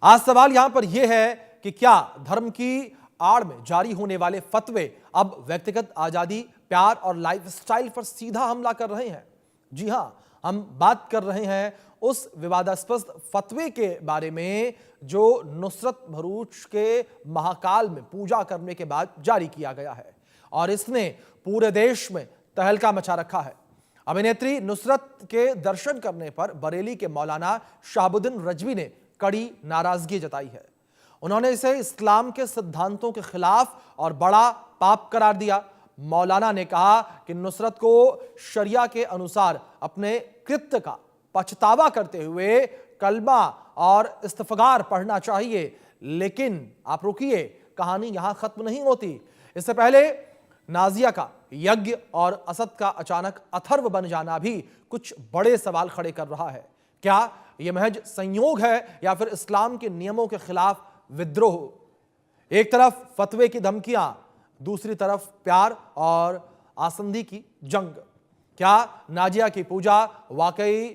आज सवाल यहां पर यह है कि क्या धर्म की आड़ में जारी होने वाले फतवे अब व्यक्तिगत आजादी, प्यार और लाइफस्टाइल पर सीधा हमला कर रहे हैं? जी हां, हम बात कर रहे हैं उस विवादास्पद फतवे के बारे में जो नुसरत भरूच के महाकाल में पूजा करने के बाद जारी किया गया है और इसने पूरे देश में तहलका मचा रखा है। अभिनेत्री नुसरत के दर्शन करने पर बरेली के मौलाना शहाबुद्दीन रजवी ने कड़ी नाराजगी जताई है। उन्होंने इसे इस्लाम के सिद्धांतों के खिलाफ और बड़ा पाप करार दिया। मौलाना ने कहा कि नुसरत को शरिया के अनुसार अपने कृत्य का पछतावा करते हुए कलमा और इस्तिग़फ़ार पढ़ना चाहिए। लेकिन आप रुकिए, कहानी यहां खत्म नहीं होती। इससे पहले नाजिया का यज्ञ और असद का अचानक अथर्व बन जाना भी कुछ बड़े सवाल खड़े कर रहा है। क्या यह महज संयोग है या फिर इस्लाम के नियमों के खिलाफ विद्रोह? एक तरफ फतवे की धमकियां, दूसरी तरफ प्यार और आसंदी की जंग। क्या नाजिया की पूजा वाकई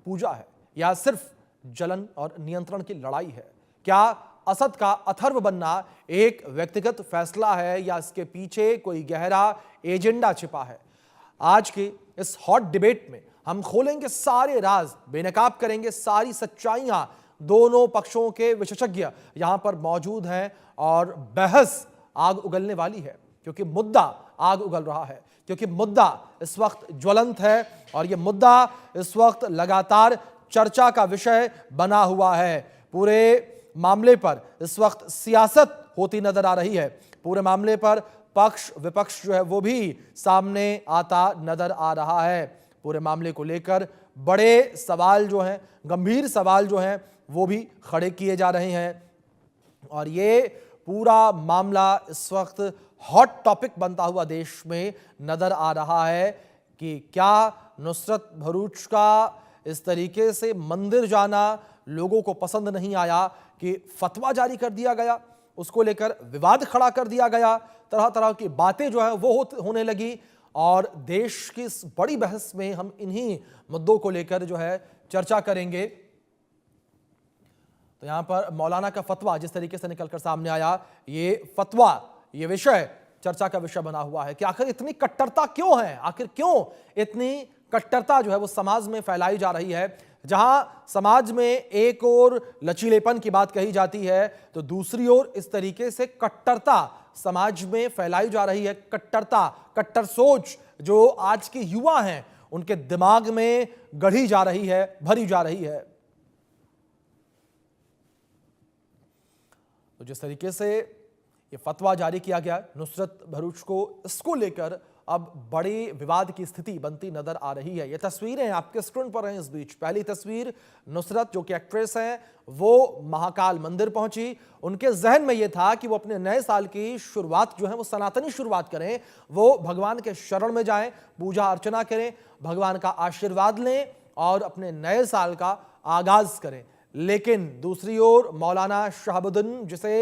पूजा है या सिर्फ जलन और नियंत्रण की लड़ाई है? क्या असद का अथर्व बनना एक व्यक्तिगत फैसला है या इसके पीछे कोई गहरा एजेंडा छिपा है? आज की इस हॉट डिबेट में हम खोलेंगे सारे राज, बेनकाब करेंगे सारी सच्चाइयां। दोनों पक्षों के विशेषज्ञ यहां पर मौजूद हैं और बहस आग उगलने वाली है, क्योंकि मुद्दा आग उगल रहा है, क्योंकि मुद्दा इस वक्त ज्वलंत है और यह मुद्दा इस वक्त लगातार चर्चा का विषय बना हुआ है। पूरे मामले पर इस वक्त सियासत होती नजर आ रही है। पूरे मामले पर पक्ष विपक्ष जो है वो भी सामने आता नजर आ रहा है। पूरे मामले को लेकर बड़े सवाल जो हैं, गंभीर सवाल जो हैं वो भी खड़े किए जा रहे हैं और ये पूरा मामला इस वक्त हॉट टॉपिक बनता हुआ देश में नजर आ रहा है कि क्या नुसरत भरूच का इस तरीके से मंदिर जाना लोगों को पसंद नहीं आया कि फतवा जारी कर दिया गया, उसको लेकर विवाद खड़ा कर दिया गया, तरह तरह की बातें जो है वो होने लगी और देश की इस बड़ी बहस में हम इन्हीं मुद्दों को लेकर जो है चर्चा करेंगे। तो यहां पर मौलाना का फतवा जिस तरीके से निकलकर सामने आया, ये फतवा, ये विषय चर्चा का विषय बना हुआ है कि आखिर इतनी कट्टरता क्यों है, आखिर क्यों इतनी कट्टरता जो है वो समाज में फैलाई जा रही है। जहां समाज में एक और लचीलेपन की बात कही जाती है तो दूसरी ओर इस तरीके से कट्टरता समाज में फैलाई जा रही है। कट्टरता, कट्टर सोच जो आज के युवा हैं उनके दिमाग में गढ़ी जा रही है, भरी जा रही है। तो जिस तरीके से ये फतवा जारी किया गया नुसरत भरूच को, इसको लेकर अब बड़े विवाद की स्थिति बनती नजर आ रही है। ये तस्वीरें आपके स्क्रीन पर हैं। इस बीच पहली तस्वीर, नुसरत जो कि एक्ट्रेस हैं, वो महाकाल मंदिर पहुंची। उनके जहन में यह था कि वो अपने नए साल की शुरुआत जो है वो सनातनी शुरुआत करें, वो भगवान के शरण में जाएं, पूजा अर्चना करें, भगवान का आशीर्वाद लें और अपने नए साल का आगाज करें। लेकिन दूसरी ओर मौलाना शहाबुद्दीन, जिसे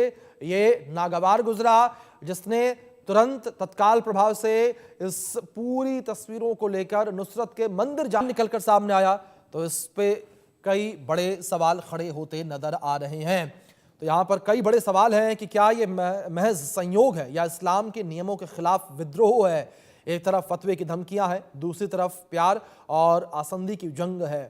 ये नागवार गुजरा, जिसने तुरंत तत्काल प्रभाव से इस पूरी तस्वीरों को लेकर नुसरत के मंदिर जान निकलकर सामने आया, तो इस पे कई बड़े सवाल खड़े होते नजर आ रहे हैं। तो यहाँ पर कई बड़े सवाल हैं कि क्या ये महज संयोग है या इस्लाम के नियमों के खिलाफ विद्रोह है। एक तरफ फतवे की धमकियां हैं, दूसरी तरफ प्यार और आसंदी की जंग है।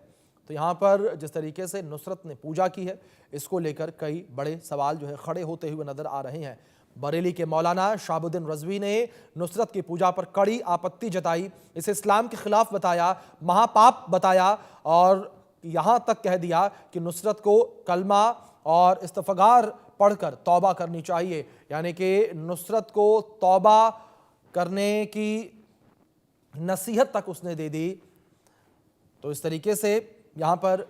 तो यहाँ पर जिस तरीके से नुसरत ने पूजा की है, इसको लेकर कई बड़े सवाल जो है खड़े होते हुए नजर आ रहे हैं। बरेली के मौलाना शहाबुद्दीन रजवी ने नुसरत की पूजा पर कड़ी आपत्ति जताई, इसे इस्लाम के खिलाफ बताया, महापाप बताया और यहां तक कह दिया कि नुसरत को कलमा और इस्तिग़फ़ार पढ़कर तौबा करनी चाहिए। यानी कि नुसरत को तौबा करने की नसीहत तक उसने दे दी। तो इस तरीके से यहां पर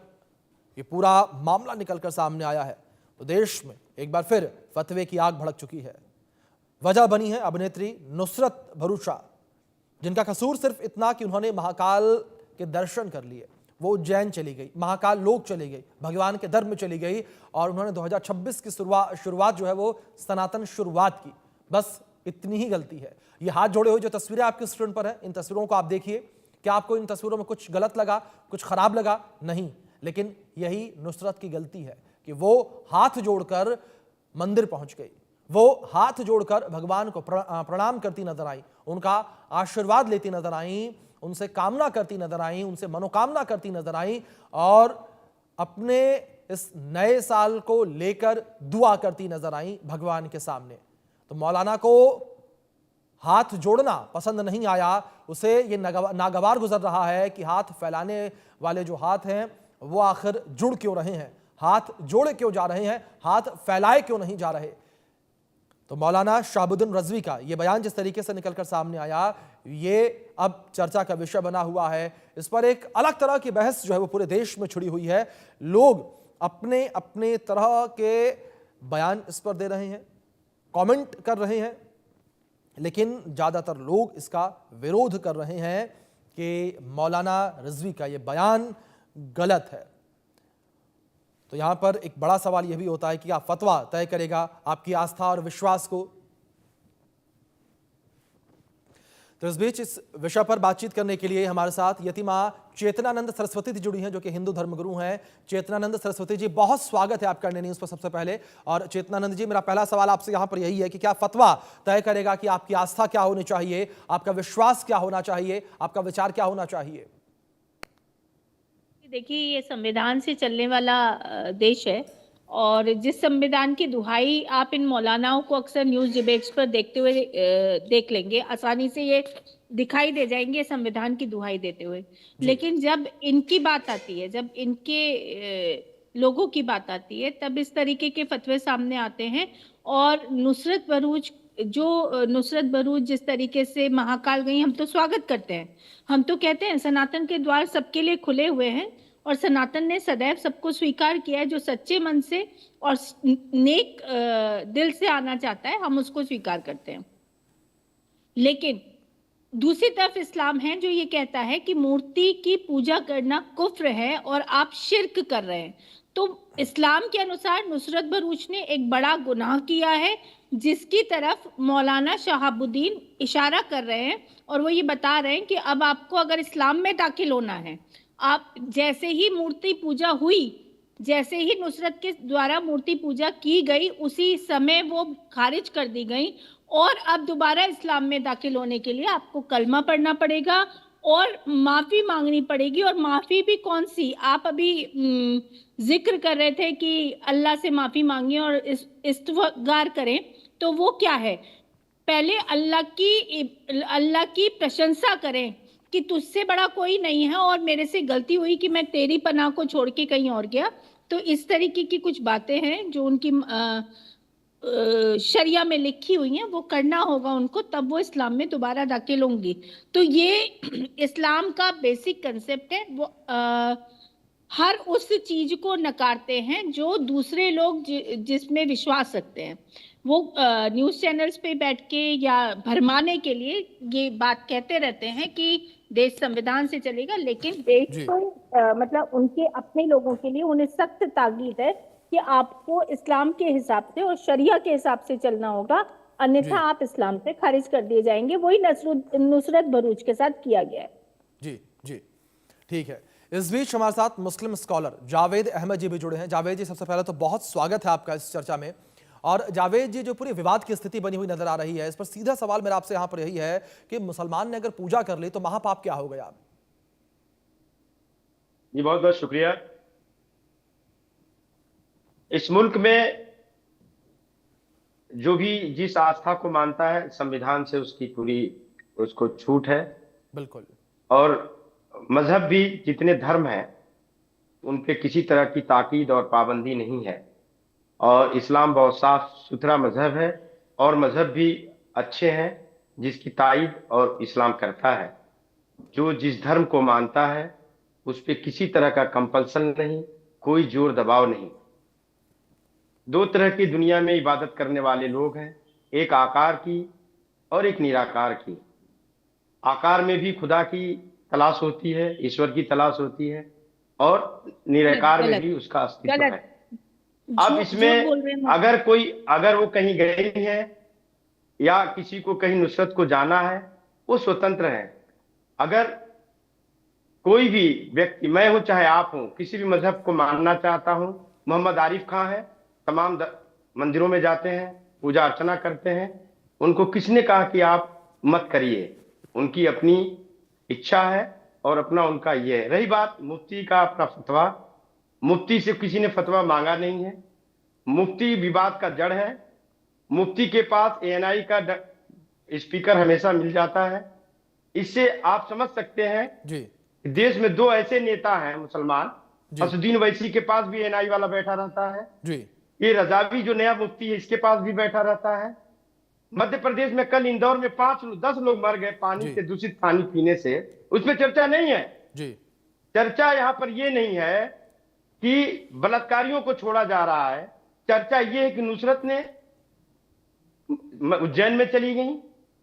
ये पूरा मामला निकलकर सामने आया है। तो देश में एक बार फिर फतवे की आग भड़क चुकी है। वजह बनी है अभिनेत्री नुसरत भरूचा, जिनका कसूर सिर्फ इतना कि उन्होंने महाकाल के दर्शन कर लिए। वो उज्जैन चली गई, महाकाल लोक चली गई, भगवान के धर्म में चली गई और उन्होंने 2026 की शुरुआत जो है वो सनातन शुरुआत की। बस इतनी ही गलती है। ये हाथ जोड़े हुए जो तस्वीरें आपके स्क्रीन पर हैं, इन तस्वीरों को आप देखिए। क्या आपको इन तस्वीरों में कुछ गलत लगा, कुछ खराब लगा? नहीं, लेकिन यही नुसरत की गलती है। कि वो हाथ जोड़कर मंदिर पहुंच गई, वो हाथ जोड़कर भगवान को प्रणाम करती नजर आई, उनका आशीर्वाद लेती नजर आई, उनसे कामना करती नजर आई, उनसे मनोकामना करती नजर आई और अपने इस नए साल को लेकर दुआ करती नजर आई भगवान के सामने। तो मौलाना को हाथ जोड़ना पसंद नहीं आया, उसे ये नागवार गुजर रहा है कि हाथ फैलाने वाले जो हाथ हैं वो आखिर जुड़ क्यों रहे हैं, हाथ जोड़े क्यों जा रहे हैं, हाथ फैलाए क्यों नहीं जा रहे। तो मौलाना शहाबुद्दीन रज़वी का ये बयान जिस तरीके से निकलकर सामने आया, ये अब चर्चा का विषय बना हुआ है। इस पर एक अलग तरह की बहस जो है वो पूरे देश में छिड़ी हुई है। लोग अपने अपने तरह के बयान इस पर दे रहे हैं, कमेंट कर रहे हैं, लेकिन ज्यादातर लोग इसका विरोध कर रहे हैं कि मौलाना रिजवी का यह बयान गलत है। तो यहां पर एक बड़ा सवाल यह भी होता है कि क्या फतवा तय करेगा आपकी आस्था और विश्वास को। तो इस बीच इस विषय पर बातचीत करने के लिए हमारे साथ यतिमा चेतनानंद सरस्वती जी जुड़ी हैं, जो कि हिंदू धर्मगुरु हैं। चेतनानंद सरस्वती जी, बहुत स्वागत है आपका इंडिया न्यूज पर सबसे पहले। और चेतनानंद जी, मेरा पहला सवाल आपसे यहां पर यही है कि क्या फतवा तय करेगा कि आपकी आस्था क्या होनी चाहिए, आपका विश्वास क्या होना चाहिए, आपका विचार क्या होना चाहिए। देखिए, ये संविधान से चलने वाला देश है और जिस संविधान की दुहाई आप इन मौलानाओं को अक्सर न्यूज डिबेट्स पर देखते हुए देख लेंगे, आसानी से ये दिखाई दे जाएंगे संविधान की दुहाई देते हुए। लेकिन जब इनकी बात आती है, जब इनके लोगों की बात आती है, तब इस तरीके के फतवे सामने आते हैं। और नुसरत भरूच जिस तरीके से महाकाल गई, हम तो स्वागत करते हैं। हम तो कहते हैं सनातन के द्वार सबके लिए खुले हुए हैं और सनातन ने सदैव सबको स्वीकार किया है। जो सच्चे मन से और नेक दिल से आना चाहता है, हम उसको स्वीकार करते हैं। लेकिन दूसरी तरफ इस्लाम है जो ये कहता है कि मूर्ति की पूजा करना कुफ्र है और आप शिर्क कर रहे हैं। तो इस्लाम के अनुसार नुसरत भरूच ने एक बड़ा गुनाह किया है, जिसकी तरफ मौलाना शहाबुद्दीन इशारा कर रहे हैं। और वो ये बता रहे हैं कि अब आपको अगर इस्लाम में दाखिल होना है, आप जैसे ही मूर्ति पूजा हुई, जैसे ही नुसरत के द्वारा मूर्ति पूजा की गई, उसी समय वो खारिज कर दी गई और अब दोबारा इस्लाम में दाखिल होने के लिए आपको कलमा पढ़ना पड़ेगा और माफी मांगनी पड़ेगी। और माफी भी कौन सी, आप अभी जिक्र कर रहे थे कि अल्लाह से माफी मांगिए और इस्तगफार करें, तो वो क्या है? पहले अल्लाह की प्रशंसा करें कि तुझसे बड़ा कोई नहीं है और मेरे से गलती हुई कि मैं तेरी पनाह को छोड़ के कहीं और गया। तो इस तरीके की कुछ बातें हैं जो उनकी शरिया में लिखी हुई हैं, वो करना होगा उनको, तब वो इस्लाम में दोबारा दाखिल होंगी। तो ये इस्लाम का बेसिक कंसेप्ट है। वो हर उस चीज को नकारते हैं जो दूसरे लोग जिसमें विश्वास रखते हैं। वो न्यूज चैनल्स पे बैठ के या भरमाने के लिए ये बात कहते रहते हैं कि देश संविधान से चलेगा, लेकिन देश को मतलब उनके अपने लोगों के लिए उन्हें सख्त ताकीद है कि आपको इस्लाम के हिसाब से और शरिया के हिसाब से चलना होगा, अन्यथा आप इस्लाम से खारिज कर दिए जाएंगे। वही नुसरत भरूच के साथ किया गया है। जी जी, ठीक है। इस बीच हमारे साथ मुस्लिम स्कॉलर जावेद अहमद जी भी जुड़े हैं। जावेद जी, सबसे पहले तो बहुत स्वागत है आपका इस चर्चा में। और जावेद जी, जो पूरी विवाद की स्थिति बनी हुई नजर आ रही है, इस पर सीधा सवाल मेरा आपसे यहां पर यही है कि मुसलमान ने अगर पूजा कर ली तो महापाप क्या हो गया? जी बहुत बहुत शुक्रिया। इस मुल्क में जो भी जिस आस्था को मानता है, संविधान से उसकी पूरी उसको छूट है। बिल्कुल। और मजहब भी जितने धर्म हैं उनपे किसी तरह की ताकीद और पाबंदी नहीं है। और इस्लाम बहुत साफ सुथरा मजहब है और मजहब भी अच्छे हैं जिसकी ताईद और इस्लाम करता है। जो जिस धर्म को मानता है उस पर किसी तरह का कंपल्सन नहीं, कोई जोर दबाव नहीं। दो तरह की दुनिया में इबादत करने वाले लोग हैं, एक आकार की और एक निराकार की। आकार में भी खुदा की तलाश होती है, ईश्वर की तलाश होती है, और निराकार में भी उसका अस्तित्व है। अब इसमें अगर वो कहीं गई है या किसी को कहीं नुसरत को जाना है, वो स्वतंत्र है। अगर कोई भी व्यक्ति, मैं हूं चाहे आप हूं, किसी भी मजहब को मानना चाहता हूं मोहम्मद आरिफ खां है, तमाम मंदिरों में जाते हैं, पूजा अर्चना करते हैं। उनको किसने कहा कि आप मत करिए? उनकी अपनी इच्छा है और अपना उनका ये है। रही बात मुफ्ती का अपना फतवा, मुफ्ती से किसी ने फतवा मांगा नहीं है। मुफ्ती विवाद का जड़ है। मुफ्ती के पास एएनआई का स्पीकर हमेशा मिल जाता है। इससे आप समझ सकते हैं जी देश में दो ऐसे नेता हैं मुसलमान, जी असुद्दीन वैसी के पास भी एएनआई वाला बैठा रहता है, जी ये रजावी जो नया मुफ्ती है इसके पास भी बैठा रहता है। मध्य प्रदेश में कल इंदौर में 10 लोग मर गए पानी जी से, दूषित पानी पीने से, उसमें चर्चा नहीं है। जी चर्चा यहाँ पर ये नहीं है कि बलात्कारियों को छोड़ा जा रहा है। चर्चा ये है कि नुसरत ने उज्जैन में चली गई,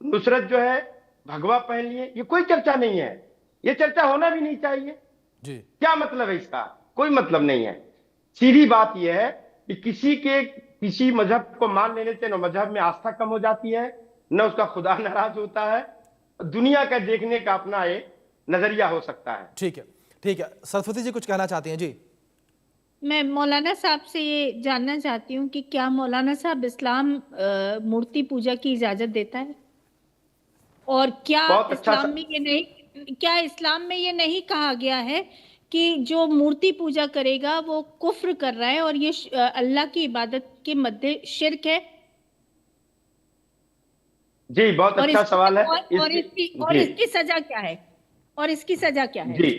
नुसरत जो है भगवा पहन लिए, ये कोई चर्चा नहीं है। ये चर्चा होना भी नहीं चाहिए। जी क्या मतलब है इसका? कोई मतलब नहीं है। सीधी बात यह है कि किसी मजहब को मान लेने से न मजहब में आस्था कम हो जाती है, न उसका खुदा नाराज होता है। दुनिया का देखने का अपना एक नजरिया हो सकता है। ठीक है, ठीक है। सरस्वती जी कुछ कहना चाहती हैं? जी मैं मौलाना साहब से ये जानना चाहती हूँ कि क्या मौलाना साहब इस्लाम मूर्ति पूजा की इजाजत देता है? और क्या बहुत अच्छा इस्लाम में ये नहीं, क्या इस्लाम में ये नहीं कहा गया है कि जो मूर्ति पूजा करेगा वो कुफ्र कर रहा है और ये अल्लाह की इबादत के मध्य शिर्क है? जी बहुत अच्छा सवाल है। और जी इसकी सजा क्या है? और इसकी सजा क्या है? जी,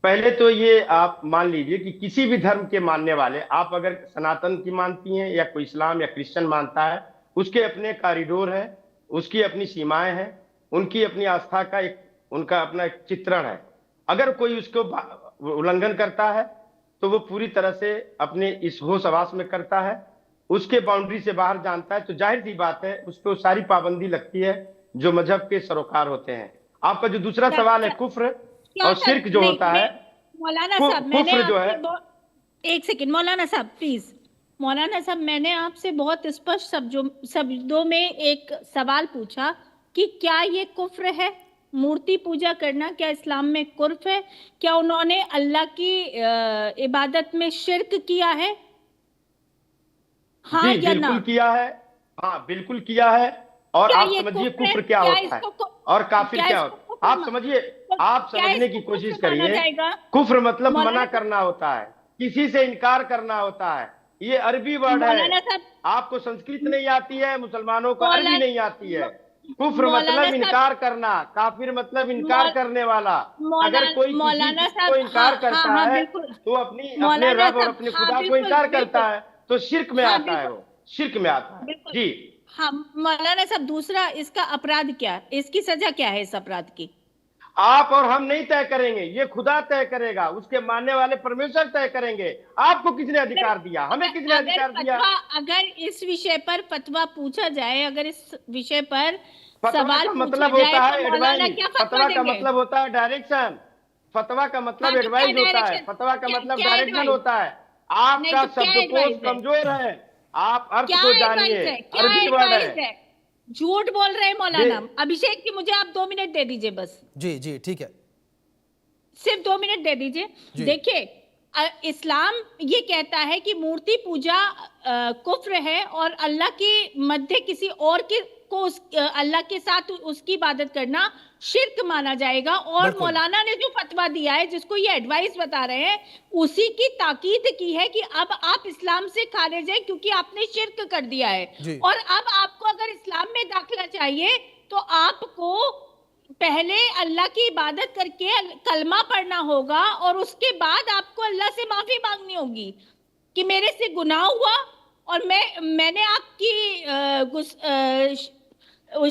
पहले तो ये आप मान लीजिए कि किसी भी धर्म के मानने वाले, आप अगर सनातन की मानती हैं या कोई इस्लाम या क्रिश्चियन मानता है, उसके अपने कॉरिडोर है, उसकी अपनी सीमाएं हैं, उनकी अपनी आस्था का उनका अपना एक चित्रण है। अगर कोई उसको उल्लंघन करता है तो वो पूरी तरह से अपने इस होश हवास में करता है, उसके बाउंड्री से बाहर जानता है, तो जाहिर सी बात है उस पर सारी पाबंदी लगती है जो मजहब के सरोकार होते हैं। आपका जो दूसरा सवाल है कुफ्र और शिर्क जो होता है, मौलाना साहब मैंने कुफ्र जो है, एक सेकंड मौलाना साहब प्लीज। मौलाना साहब मैंने आपसे बहुत स्पष्ट शब्दों में एक सवाल पूछा कि क्या ये कुफ्र है मूर्ति पूजा करना? क्या इस्लाम में कुफ्र है? क्या उन्होंने अल्लाह की इबादत में शिर्क किया है? हाँ जी या ना? बिल्कुल किया है। हाँ बिल्कुल किया है। और क्या आप ये समझिए कुफ्र है? कुफ्र क्या क्या होता है इसको और काफिर क्या क्या इसको होता है, कुफ्र आप समझिए। आप क्या समझने इसको की कोशिश कुफ्र माना करिए। जाएगा? कुफ्र मतलब मना मौलाना करना होता है, किसी से इनकार करना होता है। ये अरबी वर्ड है। मौलाना साहब आपको संस्कृत नहीं आती है, मुसलमानों को अरबी मौलाना नहीं आती है। कुफ्र मौलाना मतलब साहब इनकार करना, काफिर मतलब इनकार करने वाला। अगर कोई किसी मौलाना चीज को साहब इनकार हाँ करता हाँ है बिल्कुल तो अपने मौलाना रब और साहब अपने हाँ खुदा को बिल्कुल इनकार बिल्कुल करता है, तो शिर्क में हाँ आता है, बिल्कुल वो शिर्क में आता है। बिल्कुल जी हाँ मौलाना साहब दूसरा इसका अपराध क्या, इसकी सजा क्या है इस अपराध की? आप और हम नहीं तय करेंगे, ये खुदा तय करेगा, उसके मानने वाले परमेश्वर तय करेंगे। आपको किसने अधिकार दिया? हमें किसने अधिकार दिया? अगर इस विषय पर फतवा पूछा जाए, अगर इस विषय पर फतवा सवाल का पूछा मतलब जाए होता तो है मौलाना एडवाइस। क्या फतवा फतवा का देंगे? मतलब होता है डायरेक्शन। फतवा का हाँ मतलब तो क्या एडवाइस होता है। डायरेक्शन, फतवा का मतलब क्या डायरेक्शन एडवाइस? होता है। नहीं आपका तो क्या शब्दकोश एडवाइस है? कमजोर है, आप अर्थ क्या को एडवाइस जानिए। है? क्या अरबी वर्ड एडवाइस है। है? झूठ बोल रहे हैं जी मौलाना। अभिषेक जी मुझे आप 2 मिनट दे दीजिए बस, जी जी ठीक है सिर्फ 2 मिनट दे दीजिए। जी देखिए इस्लाम ये कहता है कि मूर्ति पूजा कुफ्र है और अल्लाह के मध्य किसी और के को अल्लाह के साथ उसकी इबादत करना शिर्क माना जाएगा। और बिल्कुल मौलाना ने जो फतवा दिया है, जिसको ये एडवाइस बता रहे हैं, उसी की ताकीद की है कि अब आप इस्लाम से खारिज हैं क्योंकि आपने शिर्क कर दिया है। जी और अब आपको अगर इस्लाम में दाखिला चाहिए तो आपको पहले अल्लाह की इबादत करके कलमा पढ़ना होगा और उसके बाद आपको अल्लाह से माफी मांगनी होगी कि मेरे से गुनाह हुआ और मैंने आपकी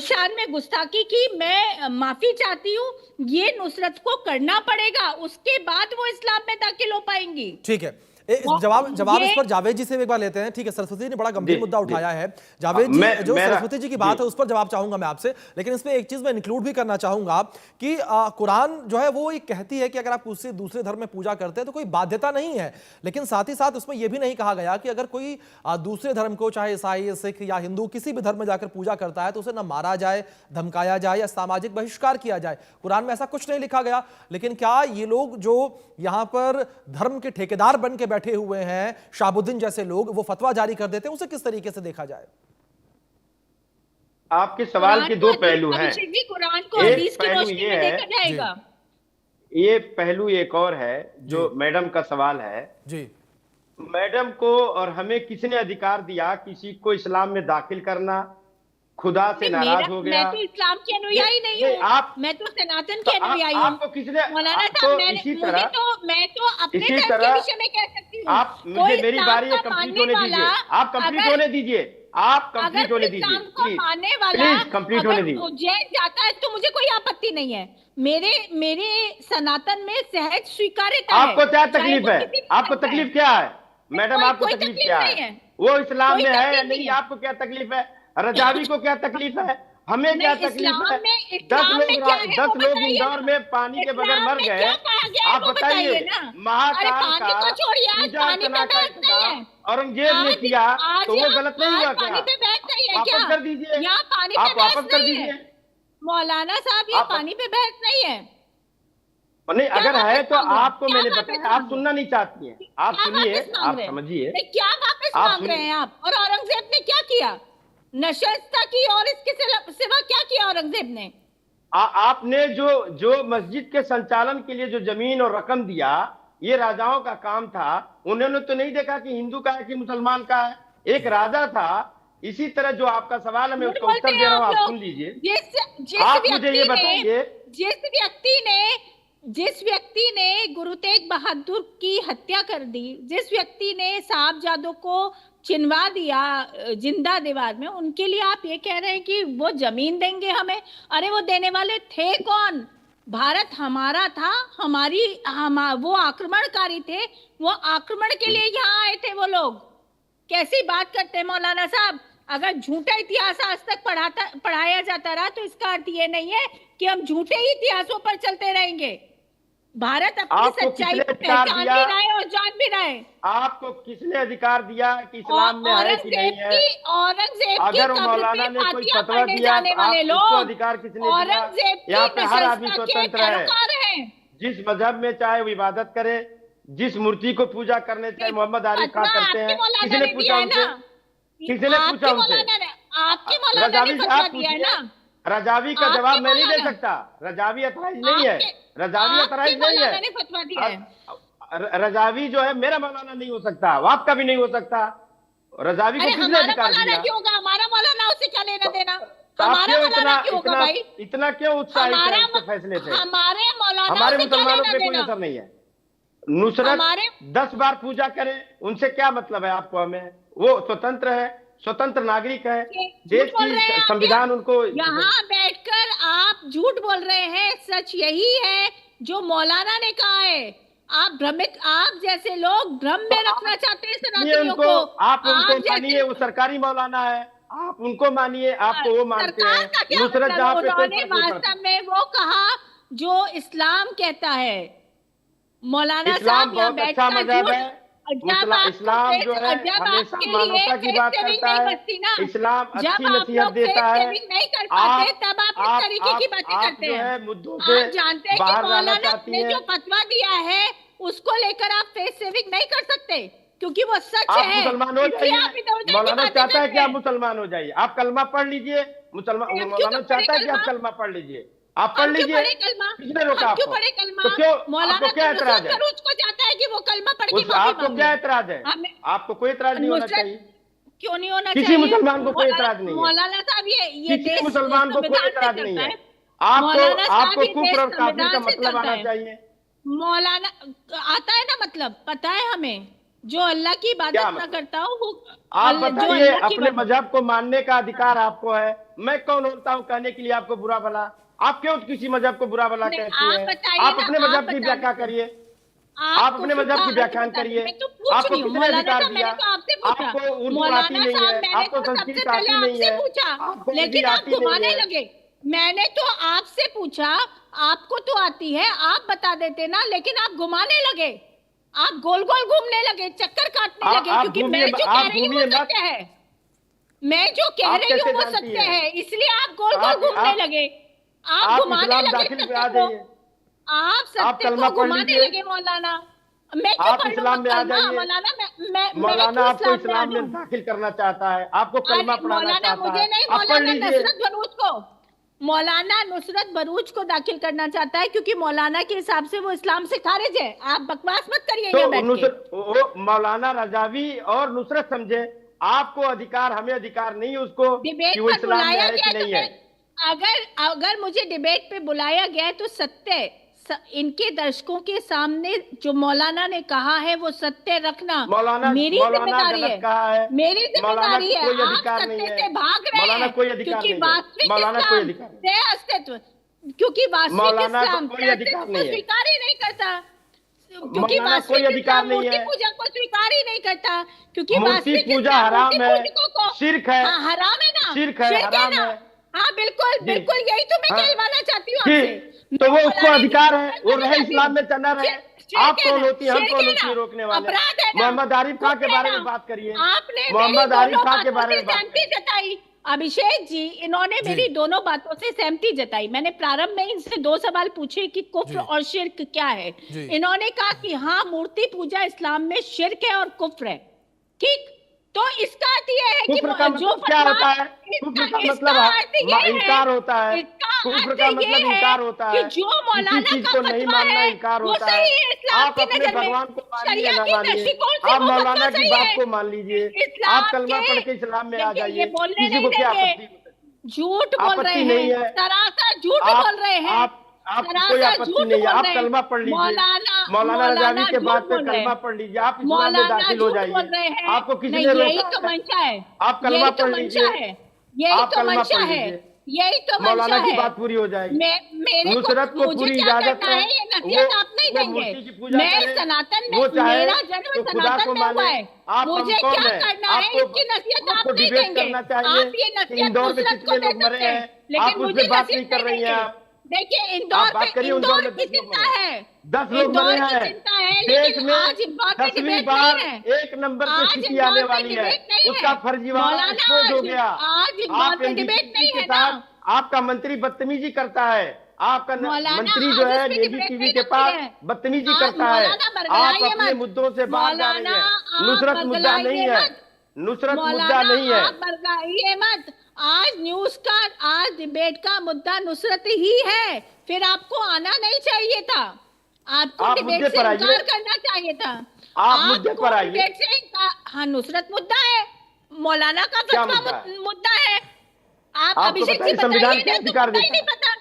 शान में गुस्ताखी की, मैं माफी चाहती हूँ। ये नुसरत को करना पड़ेगा, उसके बाद वो इस्लाम में दाखिल हो पाएंगी। ठीक है। जवाब इस ये पर जावेद जी से एक बार लेते हैं। ठीक है, सरस्वती जी ने बड़ा जी गंभीर मुद्दा जी उठाया है। जावेद जी, जो मेरा सरस्वती जी की जी बात है उस पर जवाब चाहूंगा मैं आपसे, लेकिन इसमें एक चीज मैं इंक्लूड भी करना चाहूंगा कि कुरान जो है वो ये कहती है कि अगर आप उससे दूसरे धर्म में पूजा करते हैं तो कोई बाध्यता नहीं है, लेकिन साथ ही साथ उसमें यह भी नहीं कहा गया कि अगर कोई दूसरे धर्म को, चाहे ईसाई, सिख या हिंदू, किसी भी धर्म में जाकर पूजा करता है तो उसे ना मारा जाए, धमकाया जाए या सामाजिक बहिष्कार किया जाए। कुरान में ऐसा कुछ नहीं लिखा गया। लेकिन क्या ये लोग जो यहां पर धर्म के ठेकेदार बन के बैठे बैठे हुए हैं शाहबुद्दीन जैसे लोग, वो फतवा जारी कर देते हैं, उसे किस तरीके से देखा जाए? आपके सवाल के दो पहलू हैं। कुरान को एक हदीस की पहलू रोशनी ये में है, देखा जाएगा। ये पहलू एक और है जो मैडम का सवाल है। जी, मैडम को और हमें किसने अधिकार दिया किसी को इस्लाम में दाखिल करना? खुदा से नाराज हो गया। मैं तो इस्लाम की अनुयायी नहीं हूँ, आप, मैं तो सनातन तो की अनुयायी हूँ। आपको किसने? मौलाना तो साहब, इसी तरह, मैं तो अपने इसी धर्म के तरह विषय में कह सकती हूँ। आप मुझे मेरी बारी कंप्लीट होने दीजिए। आप कंप्लीट होने दीजिए। आप कंप्लीट होने दीजिए प्लीज। मानने वाला प्लीज कंप्लीट होने दीजिए। उज्जैन जाता है तो मुझे कोई आपत्ति नहीं है। मेरे सनातन में सहज स्वीकार्यता है। आपको क्या तकलीफ है? आपको तकलीफ क्या है मैडम? आपको तकलीफ क्या है? वो इस्लाम में है या नहीं? आपको क्या तकलीफ है? रजावी को क्या तकलीफ है? हमें क्या तकलीफ है? 10 लोग इंदौर में पानी के बगैर मर गए। आप बताइए, महाकाल का पूजा अर्चना का इंतजाम औरंगजेब ने किया तो वो गलत नहीं हुआ क्या? वापस कर दीजिए, आप वापस कर दीजिए। मौलाना साहब, ये पानी पे बहस नहीं है। नहीं, अगर है तो आपको मैंने बताया, आप सुनना नहीं चाहती हैं। आप सुनिए, आप समझिए। क्या वापस मांग रहे हैं आप? और औरंगजेब ने क्या किया? नशस्ता की, और इसके सिवा क्या किया औरंगजेब ने? आपने जो मस्जिद के संचालन के लिए जो जमीन और रकम दिया, ये राजाओं का काम था। उन्होंने तो नहीं देखा कि हिंदू का है कि मुसलमान का है। एक राजा था। इसी तरह जो आपका सवाल है, मैं उसका उत्तर दे रहा हूँ, आप सुन लीजिए। आप मुझे ये बताइए, जिस व्यक्ति ने गुरु तेग बहादुर की हत्या कर दी, जिस व्यक्ति ने साहबजादों को चिनवा दिया जिंदा दीवार में, उनके लिए आप ये कह रहे हैं कि वो जमीन देंगे हमें? अरे वो देने वाले थे कौन? भारत हमारा था, वो आक्रमणकारी थे, वो आक्रमण के लिए यहाँ आए थे वो लोग। कैसी बात करते हैं मौलाना साहब? अगर झूठा इतिहास आज तक पढ़ाया जाता रहा तो इसका अर्थ ये नहीं है कि हम झूठे ही इतिहासों पर चलते रहेंगे। भारत अपनी सच्चाई को पहचान भी रहा है और जान भी रहा है। आपको किसने अधिकार दिया कि इस्लाम में है कि नहीं है? औरंगजेब अगर मौलाना ने कोई फतवा दिया तो आपको अधिकार किसने दिया? यहाँ पे हर आदमी स्वतंत्र है। जिस मजहब में चाहे वो इबादत करे, जिस मूर्ति को पूजा करने चाहे मोहम्मद आरिफ खां करते हैं। किसने पूछा उनसे? किसने पूछा उनसे? रजावी साहब पूछिए। रजावी का जवाब मैं नहीं दे सकता। रजावी अथराइज नहीं है। रजावी अथराइज नहीं है। रजावी जो है मेरा मौलाना नहीं हो सकता, वो आपका भी नहीं हो सकता। रजावी को किसने अधिकार दिया? हमारा मौलाना, उससे क्या लेना देना? इतना क्यों उत्साहित है उसके फैसले से? हमारे मुसलमानों पे कोई असर नहीं है। नुसरत 10 बार पूजा करे, उनसे क्या मतलब है आपको? हमें वो स्वतंत्र है, स्वतंत्र नागरिक है। देश की संविधान उनको। यहाँ बैठकर आप झूठ बोल रहे हैं। सच यही है जो मौलाना ने कहा है। आप भ्रमित, आप जैसे लोग भ्रम में रखना चाहते हैं सनातनियों को। आप उनको मानिए, वो सरकारी मौलाना है। आप उनको मानिए, आपको वो मानते हैं। नुसरत जहाँ पे वास्तव में वो कहा जो इस्लाम कहता है। मौलाना इस्लाम बहुत अच्छा मजहब है। इस्लाम जो है हमेशा मानवता की बात करता है। इस्लाम अच्छी नसीहत देता है। आप जो है मुद्दों से बाहर रहना चाहती हैं। जो फतवा दिया है उसको लेकर आप फेस सेविंग नहीं कर सकते, क्योंकि वो सच है। आप मुसलमान हो जाइए। मौलाना चाहता है कि आप मुसलमान हो जाइए। आप कलमा पढ़ लीजिए। मौलाना चाहता है कि आप कलमा पढ़ लीजिए। आप पढ़ लीजिए। किसने रोका आपको? तो क्यों? आपको क्या एतराज है? चाहता है कि वो कलमा पढ़ के आपको क्या एतराज है? आपको कोई एतराज नहीं होना चाहिए। क्यों नहीं होना चाहिए? किसी मुसलमान को कोई एतराज नहीं है। मौलाना साहब, ये किसी मुसलमान को कोई एतराज नहीं है। आपको कुफ्र और काफिर का मतलब आना चाहिए। मौलाना आता है ना, मतलब पता है हमें। जो अल्लाह की इबादत ना करता हो वो। आप बताइए, अपने मजहब को मानने का अधिकार आपको है। मैं कौन होता हूँ कहने के लिए आपको बुरा भला? आप क्यों किसी मजहब को बुरा भला कहती हैं? आप अपने मजहब की व्याख्या करिए। आप अपने मजहब की व्याख्यान करिए। आपको किसने अधिकार दिया? आपको उर्दू आती नहीं है, आपको संस्कृत आती नहीं है, आपको लेकिन आप घुमाने लगे। मैंने तो आपसे पूछा, आपको तो आती है, आप बता देते ना, लेकिन आप घुमाने लगे। आप गोल गोल घूमने लगे, चक्कर काटने लगे, क्योंकि मैं जो कह रही हूँ वो सत्य है। मैं जो कह रही हूँ वो सत्य है, इसलिए आप गोल गोल घूमने लगे। आप घुमाने लगे सत्य को। आप सत्य को घुमाने लगे मौलाना। मैं क्यों आप पढ़ इस्लाम लूंगा में आ कलमा? जाइए। मौलाना मैं मौलाना क्यों आपको इस्लाम में आ इस्लाम में जाऊं? दाखिल करना चाहता है, आपको कलमा अरे पढ़ाना मौलाना चाहता मुझे है, नहीं, आप पढ़ मौलाना लीजिए। नुसरत भरूच को, मौलाना नुसरत भरूच को दाखिल करना चाहता है, क्योंकि मौलाना के हिसाब से वो इस्लाम से खारिज है। आप बकवास मत करिए यहाँ तो बैठ के। वो मौलाना रजावी और नुसरत समझे, आपको अधिकार, हमें अधिकार नहीं है उसको कि डिबेट वो पर इस्लाम में बुलाया है गया कि है तो नहीं मैं, है। अगर मुझे डिबेट पे बुलाया गया है तो सत्य इनके दर्शकों के सामने जो मौलाना ने कहा है वो सत्य रखना मौलाना मेरी मौलाना जिम्मेदारी गलत है। कहा है। मेरी मौलाना जिम्मेदारी को है। कोई आप अधिकार नहीं सत्य है। से भाग रहे मौलाना हैं, कोई अधिकार क्योंकि नहीं है। वास्तविक मौलाना कोई इस्लाम अधिकार नहीं। से अस्तित्व, क्योंकि वास्तविक मौलाना को इस्लाम कोई से अधिकार अस्तित्व को नहीं है। स्वीकार ही नहीं करता, क्योंकि मौलाना कोई वास्तविक अधिकार इस्लाम नहीं मूर्ति है। पूजा को स्वीकार ही नहीं करता, क्योंकि मूर्ति वास्तविक पूजा इस्लाम मूर्ति हराम है, पूजकों को, शिर्क है। हाँ हराम है ना, शिर्क है, शिर्क है हराम ना। है। हाँ बिल्कुल जी बिल्कुल, यही तो मैं हाँ, कहलवाना चाहती हूँ आपसे। ठीक। तो मैं वो उसको मौलाना की अधिकार है, वो कहलवाना रहे चाहती इस्लाम हूँ। में चलना रहे। शिर्क आप है कौन ना, होती है, हम शिर्क कौन है होती ना, है रोकने वाले? अपराध है ना, मोहम्मद आरिफ खां के कुफ्र है बारे ना। में बात करिए। आपने मेरी मोहम्मद आरिफ दोनों खां के बातों बारे से में बात सहमति करिए। जताई। अभिषेक जी, इन्होंने जी मेरी दोनों बातों से सहमति जताई। मैंने प्रारंभ में इनसे 2 सवाल पूछे कि कुफ्र जी और शिर्क क्या है। जी इन्होंने कहा कि हाँ, मूर्ति पूजा इस्लाम में शिर्क है और कुफ्र है। ठीक, तो इसका अर्थ यह है कि कुफ्र का जो मतलब क्या फतवा, होता है? कुफ्र का इसका मतलब अर्थ ये है, इनकार होता है। इसका कुफ्र अर्थ का ये मतलब है इनकार होता कि है। जो किसी मौलाना चीज का को नहीं फतवा मानना है इनकार वो होता है। सही है इस्लाम आप की अपने नजर में। भगवान को मानिए शरिया ना के मानिए, दृष्टिकोण से आप वो मौलाना फतवा की सही बात है। को मान लीजिए। आप इस्लाम कलमा के, पढ़ के इस्लाम में आ देखिए जाइए, ये बोलने किसी नहीं को क्या देंगे, आपत्ति? झूठ बोल रहे आपत्ति नहीं हैं, है। सरासर झूठ बोल रहे हैं, आपको कोई सरासर आपत्ति झूठ नहीं है। बोल आप रहे हैं। कलमा पढ़ लीजिए। मौलाना मौलाना रजावी मौलाना के झूठ बाद पे बोल रहे कलमा हैं, पढ़ लीजिए, आप इस्लाम में मौलाना दाखिल हो झूठ बोल जाइए। रहे हैं। आपको किसी नहीं, ने यही रोका तो है? मंशा है, आप कलमा यही तो पढ़ मंशा लीजिए। है, यही आप तो कलमा मंशा पढ़ है, लीजिए, यही तो मौलाना मंशा की है। बात पूरी हो जाएगी। मेरे नुसरत को मुझे पूरी क्या इजाजत करना है, है ये नसीहत आप नहीं वो देंगे। मूर्ति की पूजा मैं करे, सनातन वो में, चाहे मेरा जन्म तो खुदा सनातन को में माने। हुआ है, आप हम मुझे कौन क्या है? करना है इसकी नसीहत आप आपको नहीं डिबेट देंगे। करना चाहिए आप ये कि नसीहत इंदौर में नुसरत को कितने दे लोग मरे सकते हैं, हैं, लेकिन आप उस मुझे पे बात नहीं नसीहत कर नहीं रही हैं। देंगे। आप देखिए आप बात करिए, इंदौर में की 10 लोग चिंता मरे, है, 10 लोग मरे इंदौर की हैं। चिंता है, देश लेकिन में आज इंदौर पे 10वीं डिबेट बार नहीं है। एक नंबर पे आज स्थिति इंदौर आने पे वाली है, डिबेट नहीं उसका है फर्जीवाड़ा मौलाना, एक्सपोज हो गया। आज इंदौर आप पे एनडीटीवी डिबेट नहीं के है ना साथ आपका मंत्री बदतमीजी करता है। आपका मौलाना, मंत्री जो आज है इस पे निजी डिबेट टीवी नहीं के रखते पास हैं। बदतमीजी आप करता है। मौलाना आप बरगलाइए अपने मत, मुद्दों से बाहर जा रही मौलाना है। आप नुसरत मुद्दा नहीं बरगलाइए है, मत, नुसरत मुद्दा मौलाना नहीं है। आप बरगलाइए मत। आज न्यूज का, आज डिबेट का मुद्दा नुसरत ही है, फिर आपको आना नहीं चाहिए था, आपको आप डिबेट मुद्दे से पर आइए, इनकार करना चाहिए था। आप मुद्दे पर आइए। डिबेट से इनकार, हाँ नुसरत मुद्दा है, मौलाना का क्या फतवा मुद्दा है? मुद्दा है। आप आपको अभिषेक पता जी है संविधान बताइए, क्या इनको अधिकार मुद्दा ही देता नहीं है? पता,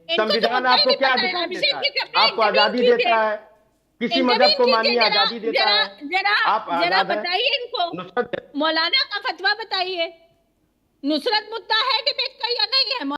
इनको तो संविधान मुद्दा ही आपको नहीं क्या पता है। अधिकार अभिषेक देता जी है? से अपने आपको इंटरव्यू आजादी कीजिए, देता है, किसी मजहब इंटरव्यू को कीजिए, मानिए, जरा आजादी देता जरा है। जरा आप जरा आजाद हैं। बताइए इनको, नुसरत मौलाना का फतवा बताइए। नुसरत मुद्दा है डिबेट